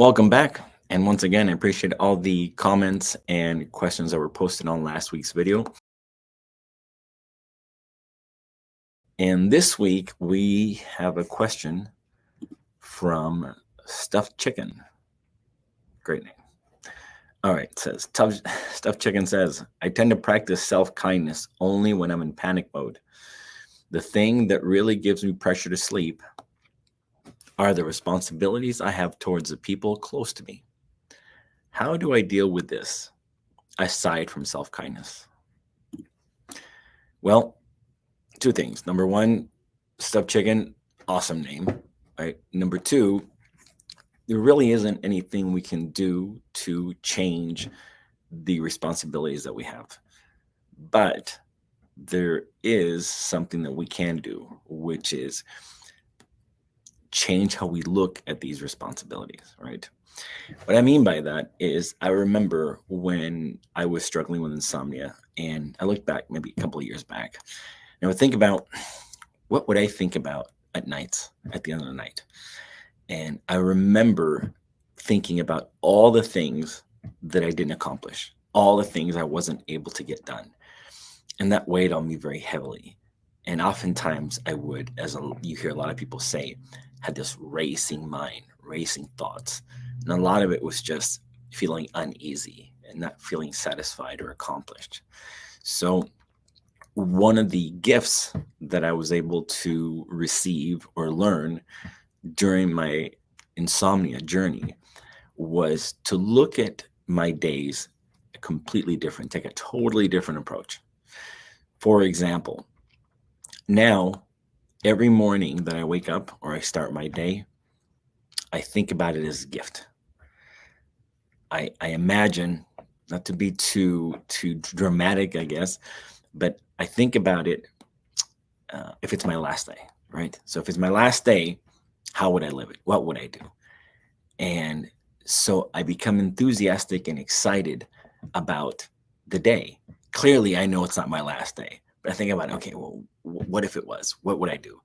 Welcome back. And once again, I appreciate all the comments and questions that were posted on last week's video. And this week, we have a question from Stuffed Chicken. Great name. All right, it says, Stuffed Chicken says, I tend to practice self-kindness only when I'm in panic mode. The thing that really gives me pressure to sleep are the responsibilities I have towards the people close to me. How do I deal with this, aside from self-kindness? Well, two things. Number one, Stuffed Chicken, awesome name, right? Number two, there really isn't anything we can do to change the responsibilities that we have. But there is something that we can do, which is change how we look at these responsibilities, right? What I mean by that is I remember when I was struggling with insomnia, and I look back maybe a couple of years back, and I would think about what would I think about at nights, at the end of the night. And I remember thinking about all the things that I didn't accomplish, all the things I wasn't able to get done. And that weighed on me very heavily. And oftentimes I would, you hear a lot of people say, had this racing mind, racing thoughts. And a lot of it was just feeling uneasy and not feeling satisfied or accomplished. So one of the gifts that I was able to receive or learn during my insomnia journey was to look at my days completely different, take a totally different approach. For example, now every morning that I wake up or I start my day, I think about it as a gift. I imagine, not to be too dramatic, I guess, but I think about it if it's my last day, right? So if it's my last day, how would I live it? What would I do? And so I become enthusiastic and excited about the day. Clearly, I know it's not my last day, but I think about, okay, well, what if it was? What would I do?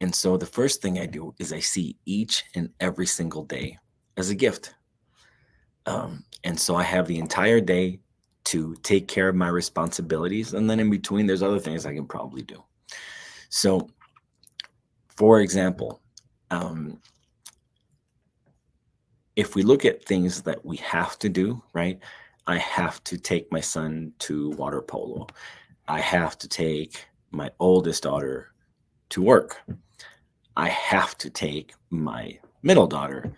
And so the first thing I do is I see each and every single day as a gift. And so I have the entire day to take care of my responsibilities. And then in between, there's other things I can probably do. So, for example, if we look at things that we have to do, right? I have to take my son to water polo. I have to take my oldest daughter to work. I have to take my middle daughter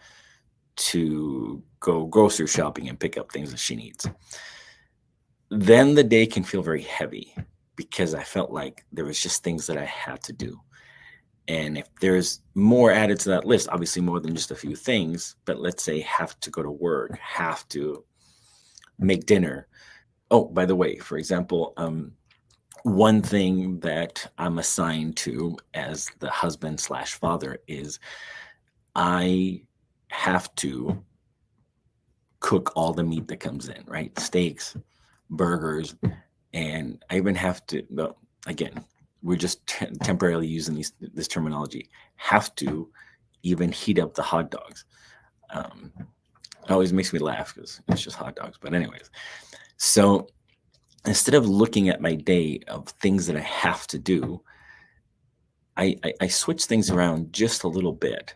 to go grocery shopping and pick up things that she needs. Then the day can feel very heavy because I felt like there was just things that I had to do. And if there's more added to that list, obviously more than just a few things, but let's say have to go to work, have to make dinner. Oh, by the way, for example, one thing that I'm assigned to as the husband slash father is I have to cook all the meat that comes in, right? Steaks, burgers, and I even have to, well, again, we're just temporarily using this terminology, have to even heat up the hot dogs. It always makes me laugh because it's just hot dogs. But anyways, so instead of looking at my day of things that I have to do, I switch things around just a little bit,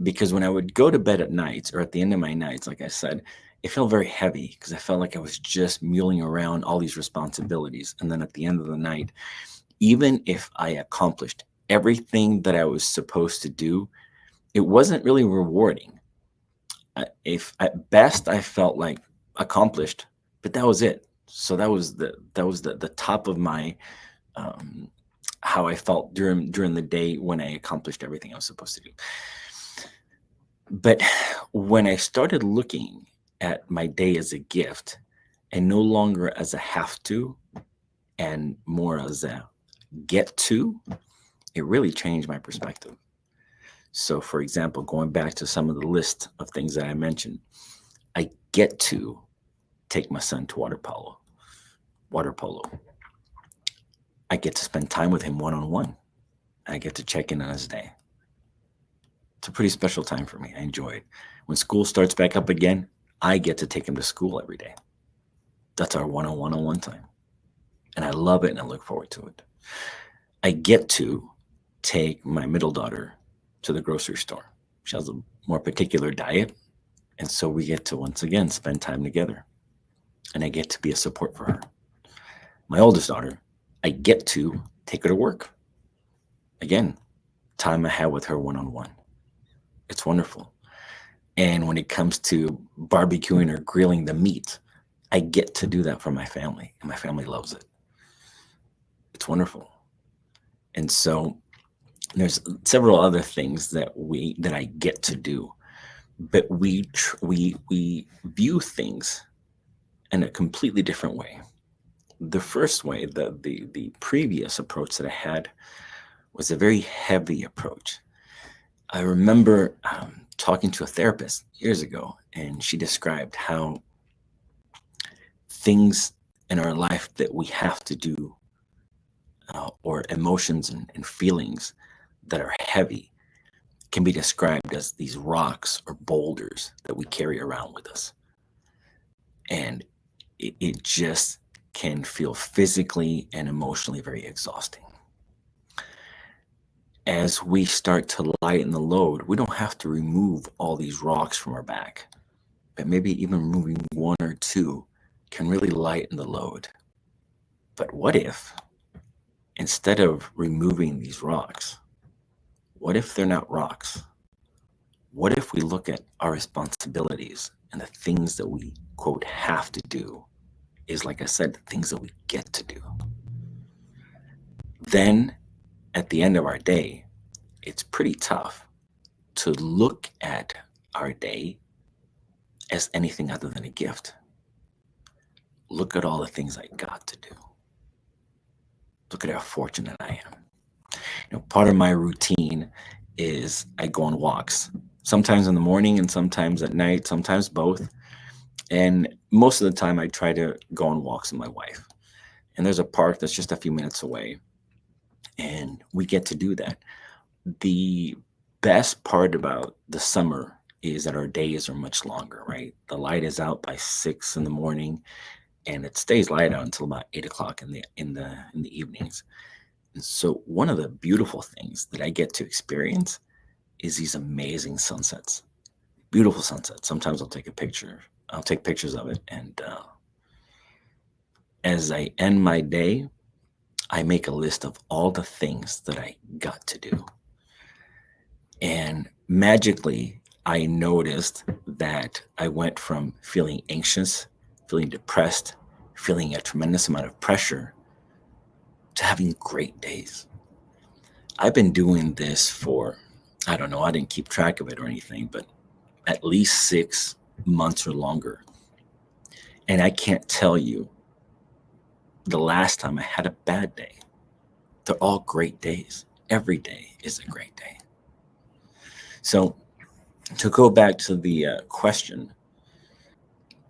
because when I would go to bed at nights or at the end of my nights, like I said, it felt very heavy because I felt like I was just mulling around all these responsibilities. And then at the end of the night, even if I accomplished everything that I was supposed to do, it wasn't really rewarding. If at best I felt like accomplished, but that was it. So that was the top of my how I felt during the day when I accomplished everything I was supposed to do. But when I started looking at my day as a gift and no longer as a have to and more as a get to, it really changed my perspective. So, for example, going back to some of the list of things that I mentioned, I get to take my son to water polo. I get to spend time with him one-on-one. I get to check in on his day. It's a pretty special time for me. I enjoy it. When school starts back up again, I get to take him to school every day. That's our one-on-one time. And I love it and I look forward to it. I get to take my middle daughter to the grocery store. She has a more particular diet. And so we get to once again spend time together. And I get to be a support for her. My oldest daughter, I get to take her to work. Again, time I have with her one-on-one. It's wonderful. And when it comes to barbecuing or grilling the meat, I get to do that for my family, and my family loves it. It's wonderful. And so there's several other things that I get to do, but we view things in a completely different way. The first way, the previous approach that I had was a very heavy approach. I remember talking to a therapist years ago, and she described how things in our life that we have to do, or emotions and feelings that are heavy, can be described as these rocks or boulders that we carry around with us. And it just can feel physically and emotionally very exhausting. As we start to lighten the load, we don't have to remove all these rocks from our back, but maybe even removing one or two can really lighten the load. But what if, instead of removing these rocks, what if they're not rocks? What if we look at our responsibilities and the things that we, quote, have to do is, like I said, the things that we get to do? Then at the end of our day, it's pretty tough to look at our day as anything other than a gift. Look at all the things I got to do. Look at how fortunate I am. Part of my routine is I go on walks, sometimes in the morning and sometimes at night, sometimes both. And most of the time I try to go on walks with my wife. And there's a park that's just a few minutes away, and we get to do that. The best part about the summer is that our days are much longer, right? The light is out by 6 in the morning, and it stays light out until about 8 o'clock in the evenings. And so one of the beautiful things that I get to experience is these amazing sunsets, beautiful sunsets. Sometimes I'll take pictures of it. And as I end my day, I make a list of all the things that I got to do. And magically, I noticed that I went from feeling anxious, feeling depressed, feeling a tremendous amount of pressure, to having great days. I've been doing this for, I don't know, I didn't keep track of it or anything, but at least 6 months or longer. And I can't tell you the last time I had a bad day. They're all great days. Every day is a great day. So to go back to the question,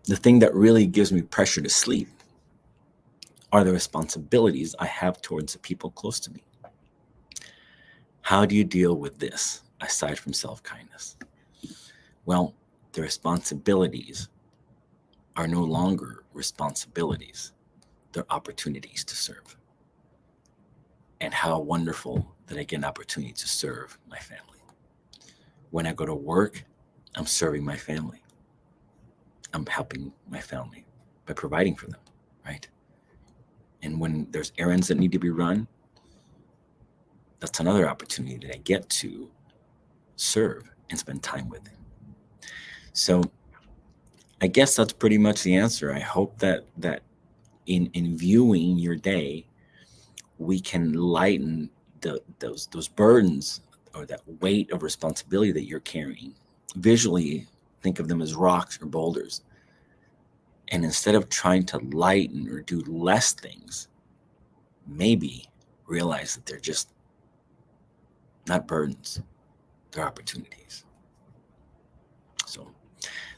the thing that really gives me pressure to sleep are the responsibilities I have towards the people close to me. How do you deal with this aside from self-kindness? Well, the responsibilities are no longer responsibilities. They're opportunities to serve. And how wonderful that I get an opportunity to serve my family. When I go to work, I'm serving my family. I'm helping my family by providing for them, right? And when there's errands that need to be run, that's another opportunity that I get to serve and spend time with them. So I guess that's pretty much the answer. I hope that in viewing your day, we can lighten those burdens or that weight of responsibility that you're carrying. Visually, think of them as rocks or boulders. And instead of trying to lighten or do less things, maybe realize that they're just not burdens, they're opportunities. So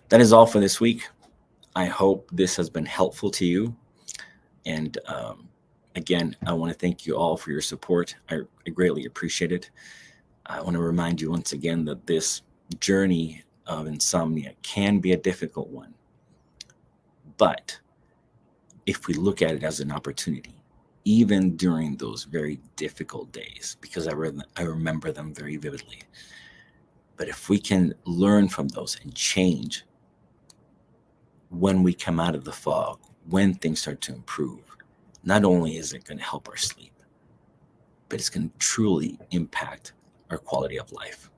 that is all for this week. I hope this has been helpful to you. And again, I want to thank you all for your support. I greatly appreciate it. I want to remind you once again that this journey of insomnia can be a difficult one. But if we look at it as an opportunity, even during those very difficult days, because I remember them very vividly, but if we can learn from those and change when we come out of the fog, when things start to improve, not only is it going to help our sleep, but it's going to truly impact our quality of life.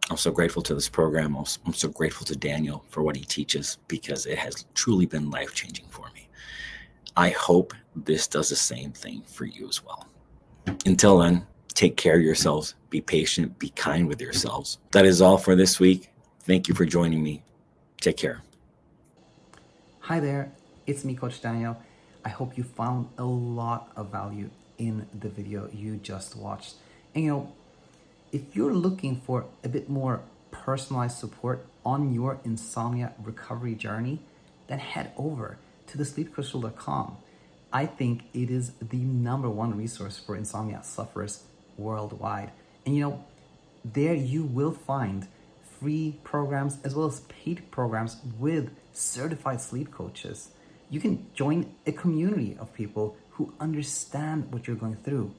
I'm so grateful to this program. I'm so grateful to Daniel for what he teaches, because it has truly been life-changing for me. I hope this does the same thing for you as well. Until then, take care of yourselves, be patient, be kind with yourselves. That is all for this week. Thank you for joining me. Take care. Hi there, it's me, Coach Daniel. I hope you found a lot of value in the video you just watched. And if you're looking for a bit more personalized support on your insomnia recovery journey, then head over to thesleepcrystal.com. I think it is the #1 resource for insomnia sufferers worldwide. And there you will find free programs as well as paid programs with certified sleep coaches. You can join a community of people who understand what you're going through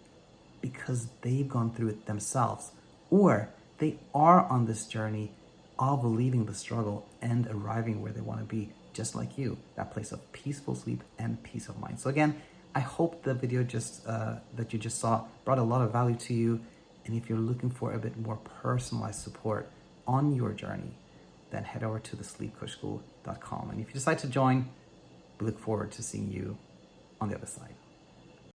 because they've gone through it themselves, or they are on this journey of leaving the struggle and arriving where they want to be, just like you, that place of peaceful sleep and peace of mind. So again, I hope the video that you just saw brought a lot of value to you. And if you're looking for a bit more personalized support on your journey, then head over to thesleepcoachschool.com. And if you decide to join, we look forward to seeing you on the other side.